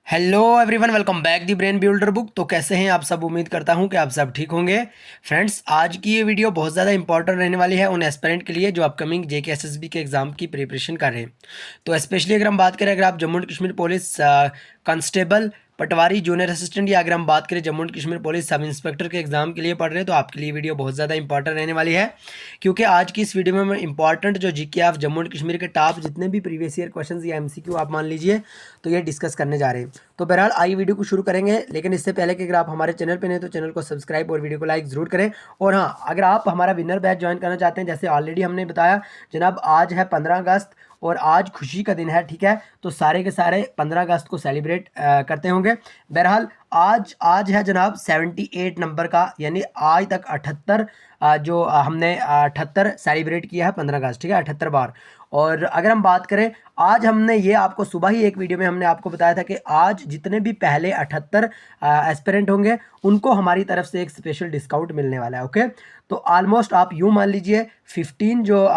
Hello everyone, welcome back the brain builder book. तो कैसे हैं आप सब? उम्मीद करता हूं कि आप सब ठीक होंगे। फ्रेंड्स, आज की ये वीडियो बहुत ज़्यादा इंपॉर्टेंट रहने वाली है उन एस्पिरेंट के लिए जो अपकमिंग जेके एसएसबी के एग्ज़ाम की प्रिपरेशन कर रहे हैं। तो स्पेशली अगर हम बात करें, अगर आप Jammu and Kashmir police constable, Patwari, junior assistant, या अगर हम बात करें Jammu and Kashmir police sub inspector के एग्जाम के लिए पढ़ रहे हैं, तो आपके लिए वीडियो बहुत ज़्यादा इंपॉर्टेंट रहने वाली है। क्योंकि आज की इस वीडियो में मैं इंपॉर्टेंट जो GK of Jammu and Kashmir के टॉप जितने भी प्रीवियस ईयर क्वेश्चंस या एमसीक्यू आप मान लीजिए, तो ये डिस्कस करने जा रहे हैं। तो बहरहाल आइए वीडियो को शुरू करेंगे, लेकिन इससे पहले कि अगर आप हमारे चैनल पर नहीं तो चैनल को सब्सक्राइब और वीडियो को लाइक ज़रूर करें। और हाँ, अगर आप हमारा विनर बैच ज्वाइन करना चाहते हैं, जैसे ऑलरेडी हमने बताया जनाब, आज है 15 अगस्त और आज खुशी का दिन है, ठीक है। तो सारे के सारे 15 अगस्त को सेलिब्रेट करते होंगे। बहरहाल आज आज है जनाब 78 नंबर का, यानी आज तक 78 जो हमने 78 सेलिब्रेट किया है 15 अगस्त, ठीक है, 78 बार। और अगर हम बात करें, आज हमने ये आपको सुबह ही एक वीडियो में हमने आपको बताया था कि आज जितने भी पहले 78 एस्पिरेंट होंगे उनको हमारी तरफ से एक स्पेशल डिस्काउंट मिलने वाला है। ओके, तो ऑलमोस्ट आप यूँ मान लीजिए 15 जो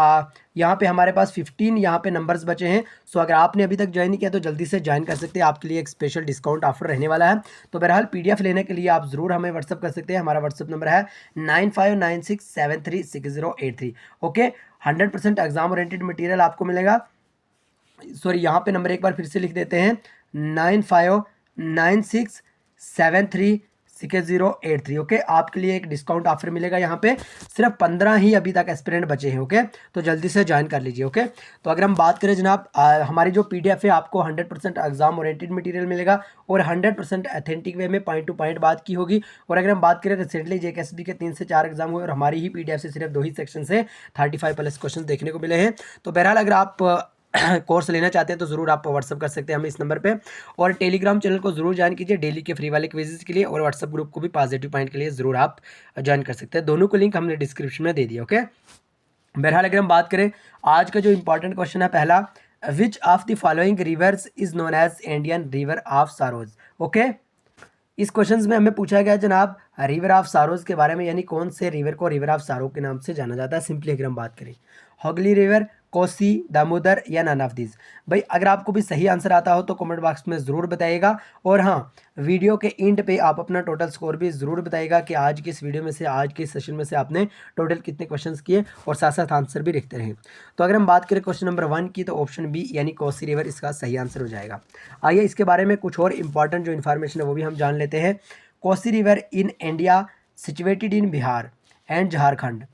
यहाँ पे हमारे पास 15 यहाँ पे नंबर्स बचे हैं। सो अगर आपने अभी तक ज्वाइन नहीं किया तो जल्दी से ज्वाइन कर सकते हैं, आपके लिए एक स्पेशल डिस्काउंट ऑफर रहने वाला है। तो बहरहाल पीडीएफ लेने के लिए आप ज़रूर हमें व्हाट्सअप कर सकते हैं। हमारा व्हाट्सअप नंबर है 9596736083। ओके, 100% एग्जाम ओरिएंटेड मटेरियल आपको मिलेगा। सॉरी, यहाँ पे नंबर एक बार फिर से लिख देते हैं, 9596736083। ओके, आपके लिए एक डिस्काउंट ऑफर मिलेगा। यहाँ पे सिर्फ 15 ही अभी तक एस्पिरेंट बचे हैं। ओके, तो जल्दी से ज्वाइन कर लीजिए। ओके, तो अगर हम बात करें जनाब, हमारी जो पीडीएफ है आपको 100% एग्जाम ओरिएंटेड मटेरियल मिलेगा और 100% अथेंटिक वे में पॉइंट टू पॉइंट बात की होगी। और अगर हम बात करें, रिसेंटली जेकेएसबी के 3 से 4 एग्जाम हुए और हमारी ही पीडीएफ से सिर्फ 2 ही सेक्शन से 35+ क्वेश्चन देखने को मिले हैं। तो बहरहाल अगर आप कोर्स लेना चाहते हैं तो ज़रूर आप व्हाट्सअप कर सकते हैं हमें इस नंबर पे। और टेलीग्राम चैनल को ज़रूर ज्वाइन कीजिए डेली के फ्री वाले क्विज़ के लिए, और व्हाट्सअप ग्रुप को भी पॉजिटिव पॉइंट के लिए ज़रूर आप ज्वाइन कर सकते हैं। दोनों को लिंक हमने डिस्क्रिप्शन में दे दिया। ओके, बहरहाल अगर हम बात करें, आज का जो इंपॉर्टेंट क्वेश्चन है पहला, which of the following rivers is known as Indian river of sorrows. Okay, इस क्वेश्चन में हमें पूछा गया जनाब रिवर ऑफ सारोज के बारे में, यानी कौन से रिवर को रिवर ऑफ सारो के नाम से जाना जाता है। सिंपली अगर हम बात करें, होगली रिवर, कोसी, दामोदर, या नन ऑफ दिस। भाई अगर आपको भी सही आंसर आता हो तो कमेंट बॉक्स में ज़रूर बताइएगा। और हाँ, वीडियो के एंड पे आप अपना टोटल स्कोर भी ज़रूर बताइएगा कि आज की इस वीडियो में से, आज के सेशन में से आपने टोटल कितने क्वेश्चंस किए, और साथ साथ आंसर भी लिखते रहें। तो अगर हम बात करें क्वेश्चन नंबर 1 की, तो ऑप्शन बी यानी कोसी रिवर इसका सही आंसर हो जाएगा। आइए इसके बारे में कुछ और इंपॉर्टेंट जो इन्फॉर्मेशन है वो भी हम जान लेते हैं। Kosi river in India situated in Bihar and Jharkhand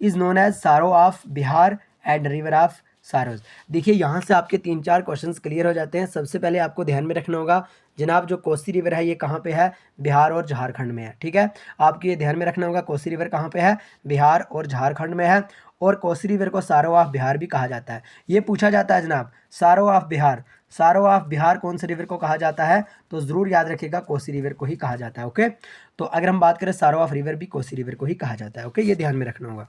is known as sorrow of Bihar and river of sorrows. देखिए, यहाँ से आपके 3-4 क्वेश्चंस क्लियर हो जाते हैं। सबसे पहले आपको ध्यान में रखना होगा जनाब, जो कोसी रिवर है ये कहाँ पे है? बिहार और झारखंड में है, ठीक है। आपको ये ध्यान में रखना होगा, कोसी रिवर कहाँ पे है? बिहार और झारखंड में है। और कोसी रिवर को सारो ऑफ बिहार भी कहा जाता है। ये पूछा जाता है जनाब, सारो ऑफ बिहार, सारो ऑफ बिहार कौन से रिवर को कहा जाता है? तो ज़रूर याद रखिएगा, कोसी रिवर को ही कहा जाता है। ओके, तो अगर हम बात करें, सारो ऑफ रिवर भी कोसी रिवर को ही कहा जाता है। ओके, ये ध्यान में रखना होगा।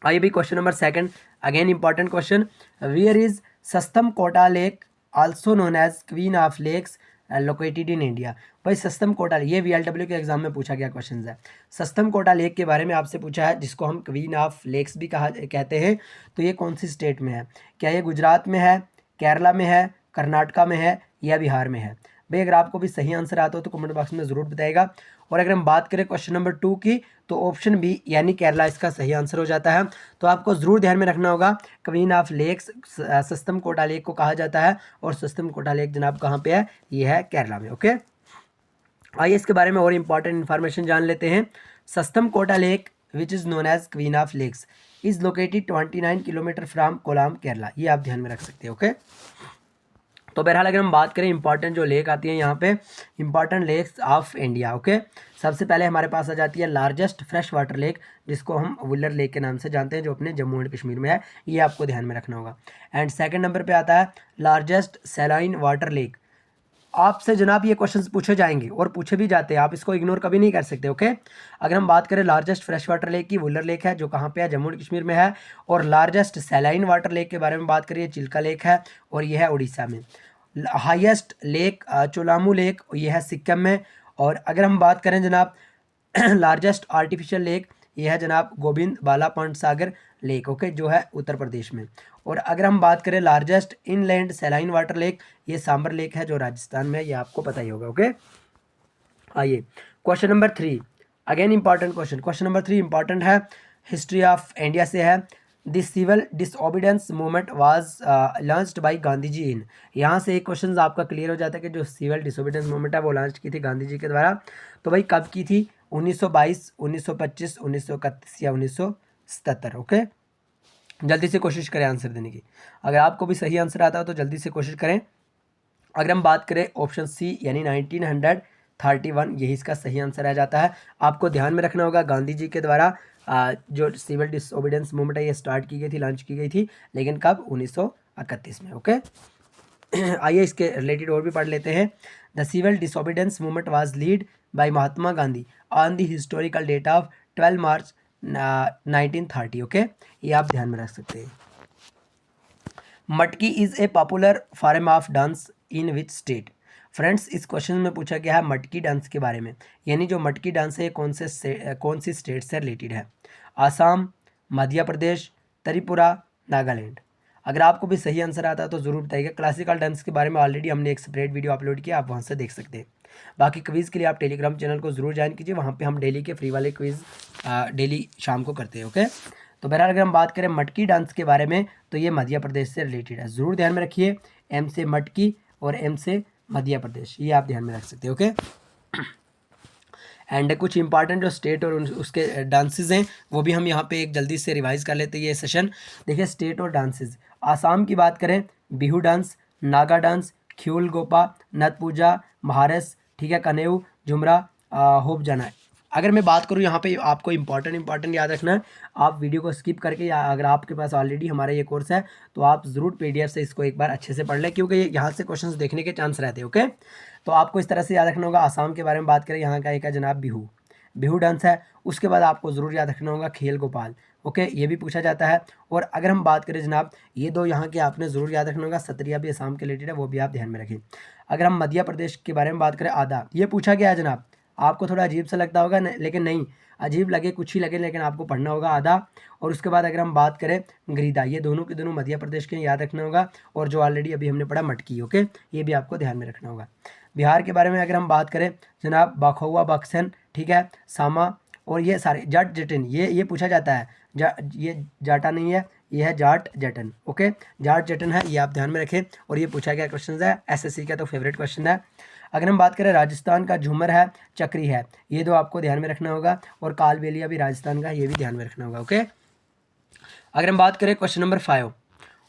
आइए भी question number 2, again important question, where is Sasthamcotta lake also known as queen of lakes located in India. भाई सस्तम कोटा, ये वीएलडब्ल्यू के एग्जाम में पूछा गया क्वेश्चन है। सस्तम कोटा लेक के बारे में आपसे पूछा है, जिसको हम क्वीन ऑफ लेक्स भी कहते हैं। तो ये कौन सी स्टेट में है? क्या ये गुजरात में है, केरला में है, कर्नाटका में है, या बिहार में है? भाई अगर आपको भी सही आंसर आता हो तो कमेंट बॉक्स में ज़रूर बताइएगा। और अगर हम बात करें क्वेश्चन नंबर 2 की, तो ऑप्शन बी यानी केरला इसका सही आंसर हो जाता है। तो आपको ज़रूर ध्यान में रखना होगा, queen of lakes Sasthamcotta lake को कहा जाता है, और सस्तम कोटा लेक जनाब कहाँ पे है? ये है केरला में। ओके, आइए इसके बारे में और इंपॉर्टेंट इन्फॉर्मेशन जान लेते हैं। Sasthamcotta lake which is known as queen of lakes is located 29 kilometre from Kollam, Kerala. ये आप ध्यान में रख सकते हैं। ओके, तो बहरहाल अगर हम बात करें इंपॉर्टेंट जो लेक आती है यहाँ पे, important lakes of India. Okay, सबसे पहले हमारे पास आ जाती है लार्जेस्ट फ्रेश वाटर लेक, जिसको हम वुलर लेक के नाम से जानते हैं, जो अपने जम्मू एंड कश्मीर में है। ये आपको ध्यान में रखना होगा। एंड सेकंड नंबर पे आता है लार्जेस्ट सैलाइन वाटर लेक। आपसे जनाब ये क्वेश्चंस पूछे जाएंगे और पूछे भी जाते हैं, आप इसको इग्नोर कभी नहीं कर सकते। ओके, अगर हम बात करें लार्जेस्ट फ्रेश वाटर लेक की, वुलर लेक है, जो कहाँ पे है? जम्मू एंड कश्मीर में है। और लार्जेस्ट सैलाइन वाटर लेक के बारे में बात करिए, चिल्का लेक है, और यह है उड़ीसा में। हाईएस्ट लेक चोलामू लेक, ये है सिक्किम में। और अगर हम बात करें जनाब लार्जेस्ट आर्टिफिशियल लेक, ये है जनाब गोविंद बाला पॉइंट सागर लेक, ओके, जो है उत्तर प्रदेश में। और अगर हम बात करें largest inland saline water lake, ये सांबर लेक है जो राजस्थान में, ये आपको पता ही होगा, ओके। आइए question number 3, again important question. Question number 3 important है, हिस्ट्री ऑफ इंडिया से है। This civil disobedience movement was launched by Gandhi ji in, यहाँ से एक क्वेश्चन आपका क्लियर हो जाता है कि जो सिविल डिसओबीडियंस मूवमेंट है वो लॉन्च की थी गांधी जी के द्वारा। तो भाई कब की थी? 1922, 1925, 1931 या 1977, ओके। जल्दी से कोशिश करें आंसर देने की, अगर आपको भी सही आंसर आता हो तो जल्दी से कोशिश करें। अगर हम बात करें ऑप्शन सी यानी 1931, यही इसका सही आंसर आ जाता है। आपको ध्यान में रखना होगा गांधी जी के द्वारा जो सिविल डिसओबीडियंस मूवमेंट है ये स्टार्ट की गई थी, लॉन्च की गई थी, लेकिन कब? 1931 में, ओके। आइए इसके रिलेटेड और भी पढ़ लेते हैं। The civil disobedience movement was lead by Mahatma Gandhi on the historical date of 12 March 1930, okay, ये आप ध्यान में रख सकते हैं। Matki is a popular form of dance in which state? Friends, इस क्वेश्चन में पूछा गया है मटकी डांस के बारे में, यानी जो मटकी डांस है कौन सी स्टेट से रिलेटेड है? आसाम, मध्य प्रदेश, त्रिपुरा, नागालैंड। अगर आपको भी सही आंसर आता है तो ज़रूर बताइएगा। क्लासिकल डांस के बारे में ऑलरेडी हमने एक सेपरेट वीडियो अपलोड किया, आप वहाँ से देख सकते हैं। बाकी क्विज़ के लिए आप टेलीग्राम चैनल को ज़रूर ज्वाइन कीजिए, वहाँ पे हम डेली के फ्री वाले क्विज़ डेली शाम को करते हैं, ओके। तो बहरहाल अगर हम बात करें मटकी डांस के बारे में तो ये मध्य प्रदेश से रिलेटेड है, ज़रूर ध्यान में रखिए। एम से मटकी और एम से मध्य प्रदेश, ये आप ध्यान में रख सकते हैं, ओके। एंड कुछ इंपॉर्टेंट जो स्टेट और उसके डांसेस हैं वो भी हम यहाँ पे एक जल्दी से रिवाइज कर लेते हैं ये सेशन। देखिए स्टेट और डांसेस, आसाम की बात करें बिहू डांस, नागा डांस, ख्यूल गोपा, नत पूजा, महारस, ठीक है, कनेऊ, झुमरा, होप जाना। अगर मैं बात करूँ यहाँ पे आपको इंपॉर्टेंट याद रखना है, आप वीडियो को स्किप करके, या अगर आपके पास ऑलरेडी हमारा ये कोर्स है तो आप ज़रूर PDF से इसको एक बार अच्छे से पढ़ लें, क्योंकि यहाँ से क्वेश्चंस देखने के चांस रहते हैं, ओके। तो आपको इस तरह से याद रखना होगा। आसाम के बारे में बात करें, यहाँ का एक है जनाब बिहू डांस है। उसके बाद आपको ज़रूर याद रखना होगा खेल गोपाल, ओके, ये भी पूछा जाता है। और अगर हम बात करें जनाब, ये दो यहाँ के आपने ज़रूर याद रखना होगा, सत्रिया भी आसाम के रिलेटेड है, वो भी आप ध्यान में रखें। अगर हम मध्य प्रदेश के बारे में बात करें, आधा, ये पूछा गया है जनाब, आपको थोड़ा अजीब सा लगता होगा, लेकिन नहीं, अजीब लगे कुछ ही लगे, लेकिन आपको पढ़ना होगा आधा। और उसके बाद अगर हम बात करें गरीदा, ये दोनों के दोनों मध्य प्रदेश के याद रखना होगा। और जो ऑलरेडी अभी हमने पढ़ा मटकी, ओके, ये भी आपको ध्यान में रखना होगा। बिहार के बारे में अगर हम बात करें जनाब, बखौवा, बक्सन, ठीक है, सामा, और ये सारे जाट जटन, ये पूछा जाता है। ये जाटा नहीं है, ये है जाट जटन, ओके, जाट जटन है, ये आप ध्यान में रखें। और ये पूछा गया क्वेश्चन है, SSC का तो फेवरेट क्वेश्चन है। अगर हम बात करें राजस्थान का, झूमर है, चक्री है, ये दो आपको ध्यान में रखना होगा। और कालबेलिया भी राजस्थान का, ये भी ध्यान में रखना होगा, ओके। अगर हम बात करें question number 5,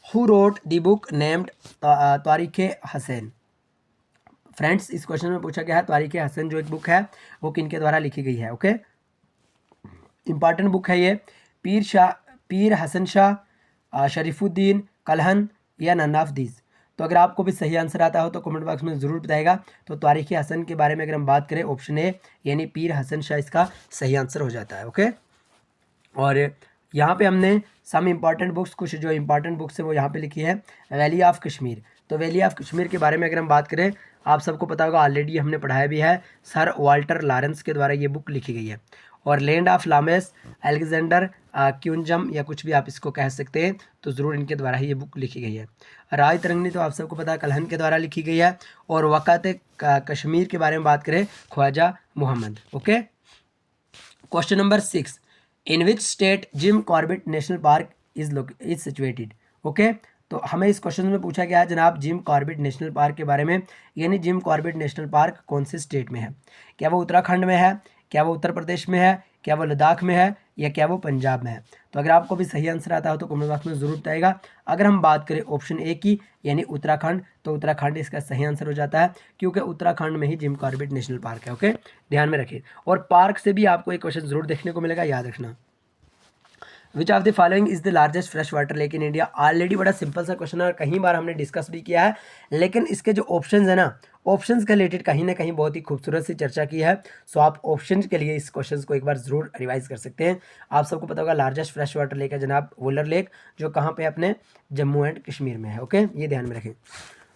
who wrote the book named Tariq Hasan? Friends, इस क्वेश्चन में पूछा गया है तारिक हसन जो एक बुक है वो किनके द्वारा लिखी गई है, ओके। इंपॉर्टेंट बुक है ये। पीर हसन शाह, शरीफुद्दीन, कलहन या नन ऑफ दीज। तो अगर आपको भी सही आंसर आता हो तो कमेंट बॉक्स में ज़रूर बताएगा। तो तारिक हसन के बारे में अगर हम बात करें, ऑप्शन ए यानी पीर हसन शाह इसका सही आंसर हो जाता है, ओके। और यहाँ पे हमने सम इम्पॉर्टेंट बुक्स, कुछ जो इम्पॉर्टेंट बुक्स है वो यहाँ पे लिखी है। वैली ऑफ कश्मीर, तो वैली ऑफ कश्मीर के बारे में अगर हम बात करें, आप सबको पता होगा, ऑलरेडी हमने पढ़ाया भी है, सर वाल्टर लॉरेंस के द्वारा ये बुक लिखी गई है। और लैंड ऑफ लामेस, अलेक्जेंडर क्यूंजम, या कुछ भी आप इसको कह सकते हैं, तो ज़रूर इनके द्वारा ही ये बुक लिखी गई है। राय तरंगनी तो आप सबको पता है कलहन के द्वारा लिखी गई है। और वक़ात कश्मीर के बारे में बात करें, Khwaja Mohammad, okay. Question number 6, in which state Jim Corbett National Park is situated, okay. तो हमें इस क्वेश्चन में पूछा गया है जनाब जिम कॉर्बेट नेशनल पार्क के बारे में, यानी जिम कॉर्बेट नेशनल पार्क कौन से स्टेट में है? क्या वो उत्तराखंड में है, क्या वो उत्तर प्रदेश में है, क्या वो लद्दाख में है, या क्या वो पंजाब में है? तो अगर आपको भी सही आंसर आता हो तो कमेंट बॉक्स में ज़रूर बताएगा। अगर हम बात करें ऑप्शन ए की यानी उत्तराखंड, तो उत्तराखंड इसका सही आंसर हो जाता है, क्योंकि उत्तराखंड में ही जिम कॉर्बेट नेशनल पार्क है, ओके, ध्यान में रखिए। और पार्क से भी आपको एक क्वेश्चन ज़रूर देखने को मिलेगा, याद रखना। विच of the following is the largest fresh water lake in India? Already बड़ा सिंपल सा क्वेश्चन है और कई बार हमने डिस्कस भी किया है, लेकिन इसके जो ऑप्शंस है ना, ऑप्शंस के रिलेटेड कहीं ना कहीं बहुत ही खूबसूरत सी चर्चा की है। सो आप ऑप्शंस के लिए इस क्वेश्चन को एक बार जरूर रिवाइज कर सकते हैं। आप सबको पता होगा लार्जेस्ट फ्रेश वाटर लेक है जनाब वुलर लेक, जो कहाँ पे अपने जम्मू एंड कश्मीर में है, ओके, ये ध्यान में रखें।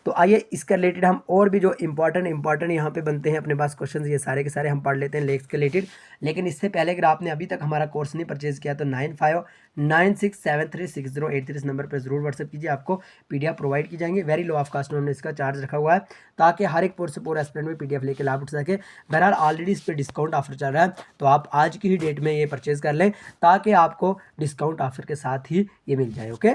तो आइए इसके रिलेटेड हम और भी जो इंपॉर्टेंट यहाँ पे बनते हैं अपने पास क्वेश्चन, ये सारे के सारे हम पढ़ लेते हैं लेक्स के रिलेटेड। लेकिन इससे पहले अगर आपने अभी तक हमारा कोर्स नहीं परचेज किया तो 9596736083 इस नंबर पर जरूर व्हाट्सएप कीजिए, आपको PDF प्रोवाइड की जाएंगे। वेरी लो ऑफ कास्ट में हमने इसका चार्ज रखा हुआ है ताकि हर एक कोर्स से पूरा एस्पिरेंट में PDF लेके लाभ उठ सके। बहरहाल ऑलरेडी इस पर डिस्काउंट ऑफर चल रहा है, तो आप आज की ही डेट में ये परचेज कर लें ताकि आपको डिस्काउंट ऑफर के साथ ही ये मिल जाए। ओके,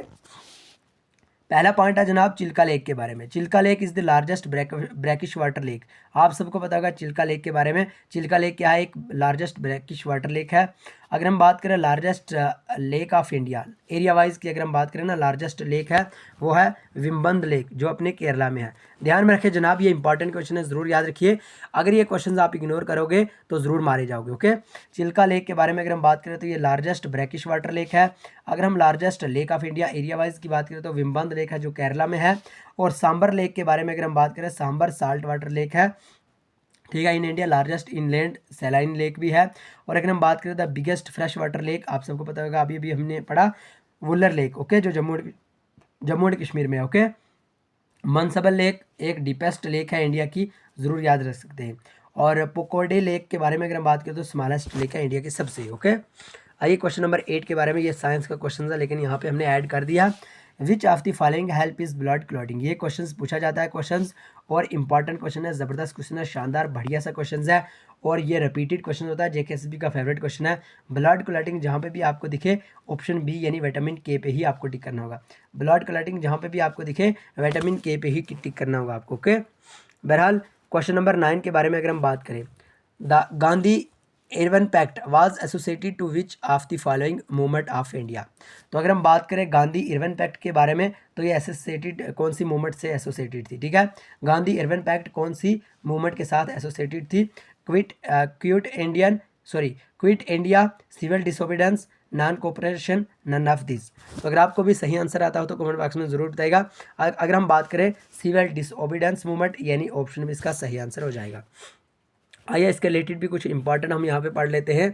पहला पॉइंट है जनाब चिल्का लेक के बारे में। Chilka lake is the largest brackish water lake. आप सबको पता होगा चिल्का लेक के बारे में। चिल्का लेक क्या है? एक लार्जेस्ट ब्रैकिश वाटर लेक है। अगर हम बात करें largest lake of India area wise की, अगर हम बात करें ना, लार्जेस्ट लेक है वो है विम्बंद लेक जो अपने केरला में है। ध्यान में रखें जनाब, ये इंपॉर्टेंट क्वेश्चन है, ज़रूर याद रखिए। अगर ये क्वेश्चन आप इग्नोर करोगे तो ज़रूर मारे जाओगे। ओके, चिल्का लेक के बारे में अगर हम बात करें तो ये लार्जेस्ट ब्रैकिश वाटर लेक है। अगर हम largest lake of India area wise की बात करें तो विम्बंद लेक है जो केरला में है। और सांबर लेक के बारे में अगर हम बात करें, सांबर साल्ट वाटर लेक है, ठीक है। In India largest inland saline lake भी है। और अगर हम बात करें the biggest fresh water lake, आप सबको पता होगा, अभी हमने पढ़ा वुलर लेक, ओके, जो जम्मू एंड कश्मीर में है। ओके, मनसबल लेक एक डीपेस्ट लेक है इंडिया की, ज़रूर याद रख सकते हैं। और पोकोडे लेक के बारे में अगर हम बात करें तो स्मॉलेस्ट लेक है इंडिया की सबसे। ओके, आइए क्वेश्चन नंबर 8 के बारे में। ये साइंस का क्वेश्चन था लेकिन यहाँ पे हमने ऐड कर दिया। विच of the following help is blood clotting. ये क्वेश्चन पूछा जाता है क्वेश्चंस, और इंपॉर्टेंट क्वेश्चन है, ज़बरदस्त क्वेश्चन है, शानदार बढ़िया सा क्वेश्चन है। और ये रिपीटेड क्वेश्चन होता है, JKSB का फेवरेट क्वेश्चन है। ब्लड क्लॉटिंग जहाँ पे भी आपको दिखे ऑप्शन बी यानी विटामिन के पे ही आपको टिक करना होगा। ब्लड क्लॉटिंग जहाँ पे भी आपको दिखे विटामिन के पे ही टिक करना होगा आपको। ओके, बहरहाल क्वेश्चन नंबर 9 के बारे में अगर हम बात करें, the Gandhi Irwin pact was associated to which of the following movement of India. तो अगर हम बात करें गांधी इरविन पैक्ट के बारे में तो ये एसोसिएटेड कौन सी मूवमेंट से एसोसिएटेड थी, ठीक है। गांधी इरविन पैक्ट कौन सी मूवमेंट के साथ एसोसिएटेड थी? Quit India, civil disobedience, non cooperation, none of this. तो अगर आपको भी सही आंसर आता हो तो कमेंट बॉक्स में ज़रूर बताइएगा। अगर हम बात करें सिविल डिसोबीडेंस मूवमेंट, यानी ऑप्शन भी इसका सही आंसर हो जाएगा। आइए इसके रिलेटेड भी कुछ इंपॉर्टेंट हम यहाँ पे पढ़ लेते हैं।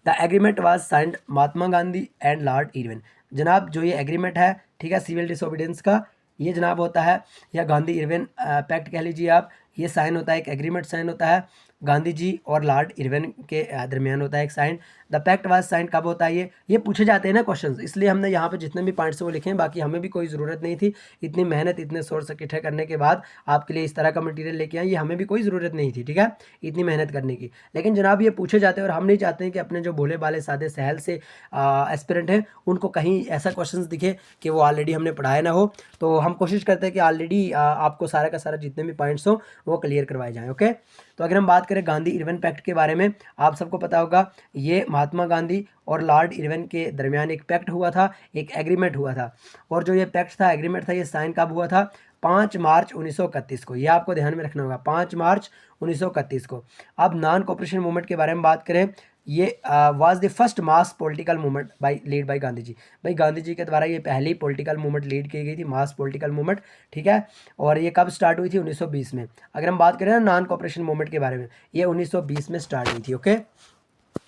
The agreement was signed Mahatma Gandhi and Lord Irwin. जनाब जो ये एग्रीमेंट है, ठीक है, सिविल डिसोबीडेंस का, ये जनाब होता है, या गांधी इरविन पैक्ट कह लीजिए आप, ये साइन होता है, एक एग्रीमेंट साइन होता है गांधी जी और लॉर्ड इरविन के दरमियान होता है एक sign. The pact was sign कब होता है? ये पूछे जाते हैं ना क्वेश्चंस, इसलिए हमने यहाँ पे जितने भी पॉइंट्स वो लिखे हैं। बाकी हमें भी कोई ज़रूरत नहीं थी, इतनी मेहनत इतने सोर्स इकट्ठे करने के बाद आपके लिए इस तरह का मटीरियल लेके आए, ये हमें भी कोई ज़रूरत नहीं थी, ठीक है, इतनी मेहनत करने की। लेकिन जनाब ये पूछे जाते हैं और हम नहीं चाहते हैं कि अपने जो भोले भाले सादे सहल से एस्पिरेंट हैं उनको कहीं ऐसा क्वेश्चन दिखे कि वो ऑलरेडी हमने पढ़ाया ना हो। तो हम कोशिश करते हैं कि ऑलरेडी आपको सारा का सारा जितने भी पॉइंट्स हो वो क्लियर करवाए जाएँ। ओके, तो अगर हम बात करें गांधी इरविन पैक्ट के बारे में, आप सबको पता होगा ये महात्मा गांधी और लॉर्ड इरविन के दरमियान एक पैक्ट हुआ था, एक एग्रीमेंट हुआ था। और जो ये पैक्ट था, एग्रीमेंट था, ये साइन कब हुआ था? 5 मार्च 1931 को। ये आपको ध्यान में रखना होगा, 5 मार्च 1931 को। अब नॉन कोऑपरेशन मूवमेंट के बारे में बात करें, ये was the first mass political movement led by Gandhi ji. भाई गांधी जी के द्वारा ये पहली पॉलिटिकल मूवमेंट लीड की गई थी, मास पॉलिटिकल मूवमेंट, ठीक है। और ये कब स्टार्ट हुई थी? 1920 में। अगर हम बात करें ना नॉन कोऑपरेशन मूवमेंट के बारे में, ये 1920 में स्टार्ट हुई थी। ओके,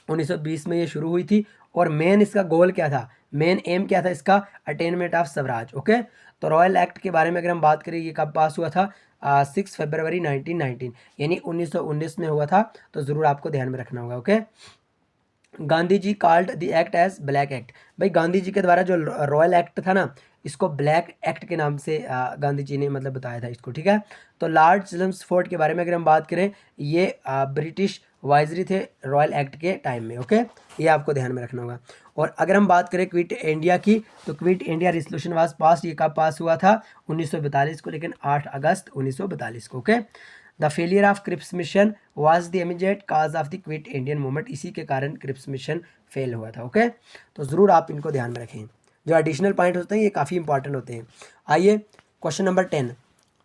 1920 में ये शुरू हुई थी। और मेन इसका गोल क्या था, मेन एम क्या था इसका? Attainment of Swaraj. ओके, तो रॉयल एक्ट के बारे में अगर हम बात करें, ये कब पास हुआ था? 6 फरवरी 1919 यानी 1919 में हुआ था। तो ज़रूर आपको ध्यान में रखना होगा। Okay, Gandhi ji called the act as black act. भाई गांधी जी के द्वारा जो रॉयल एक्ट था ना, इसको ब्लैक एक्ट के नाम से गांधी जी ने मतलब बताया था इसको, ठीक है। तो लॉर्ड चेम्सफोर्ड के बारे में अगर हम बात करें, ये ब्रिटिश वाइजरी थे रॉयल एक्ट के टाइम में। ओके, ये आपको ध्यान में रखना होगा। और अगर हम बात करें क्विट इंडिया की, तो क्विट इंडिया रेजोल्यूशन वाज पास, ये कब पास हुआ था? 1942 को, लेकिन 8 अगस्त 1942 को। Okay, the failure of Cripps mission was the immediate cause of the quit Indian movement. इसी के कारण क्रिप्स मिशन फेल हुआ था। ओके, तो ज़रूर आप इनको ध्यान में रखें। जो एडिशनल पॉइंट होते हैं ये काफ़ी इंपॉर्टेंट होते हैं। आइए question number 10,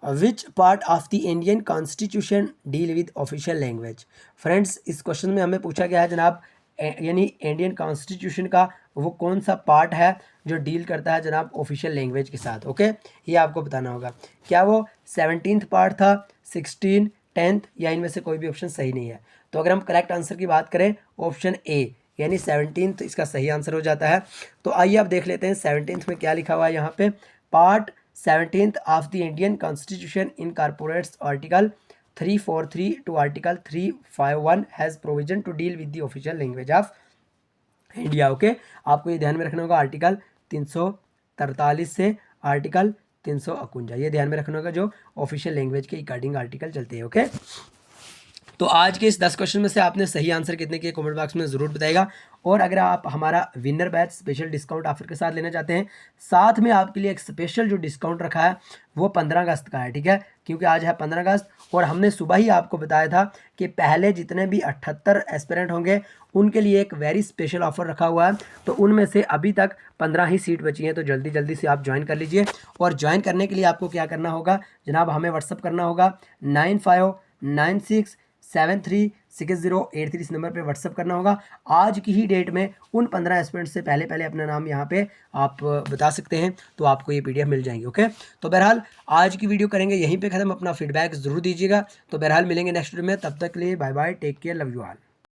which part of the Indian constitution deal with official language. Friends इस क्वेश्चन में हमें पूछा गया है जनाब, यानी इंडियन कॉन्स्टिट्यूशन का वो कौन सा पार्ट है जो डील करता है जनाब ऑफिशियल लैंग्वेज के साथ। ओके, ये आपको बताना होगा। क्या वो 17th पार्ट था, 16, 10th, या इनमें से कोई भी ऑप्शन सही नहीं है? तो अगर हम करेक्ट आंसर की बात करें, ऑप्शन ए यानी 17th इसका सही आंसर हो जाता है। तो आइए आप देख लेते हैं 17th में क्या लिखा हुआ है यहाँ पे। Part 17th of the Indian constitution incorporates article 343 to article 351 has provision to deal with the official language of India. Okay, आपको ये ध्यान में रखना होगा आर्टिकल 343 से आर्टिकल 351, ये ध्यान में रखना होगा जो ऑफिशियल लैंग्वेज के अकॉर्डिंग आर्टिकल चलते हैं। ओके, तो आज के इस 10 क्वेश्चन में से आपने सही आंसर कितने किए कमेंट बॉक्स में ज़रूर बताइएगा। और अगर आप हमारा winner batch special discount offer के साथ लेना चाहते हैं, साथ में आपके लिए एक स्पेशल जो डिस्काउंट रखा है वो 15 अगस्त का है, ठीक है, क्योंकि आज है 15 अगस्त और हमने सुबह ही आपको बताया था कि पहले जितने भी 78 एस्पिरेंट होंगे उनके लिए एक वेरी स्पेशल ऑफर रखा हुआ है। तो उनमें से अभी तक 15 ही सीट बची हैं, तो जल्दी जल्दी से आप ज्वाइन कर लीजिए। और ज्वाइन करने के लिए आपको क्या करना होगा जनाब, हमें व्हाट्सअप करना होगा 9596736083 इस नंबर पे व्हाट्सअप करना होगा। आज की ही डेट में उन 15 एस्पिरेंट से पहले पहले अपना नाम यहाँ पे आप बता सकते हैं, तो आपको ये PDF मिल जाएंगे। ओके, तो बहरहाल आज की वीडियो करेंगे यहीं पे ख़त्म। अपना फीडबैक ज़रूर दीजिएगा। तो बहरहाल मिलेंगे नेक्स्ट वीडियो में, तब तक के लिए bye bye, take care, love you all.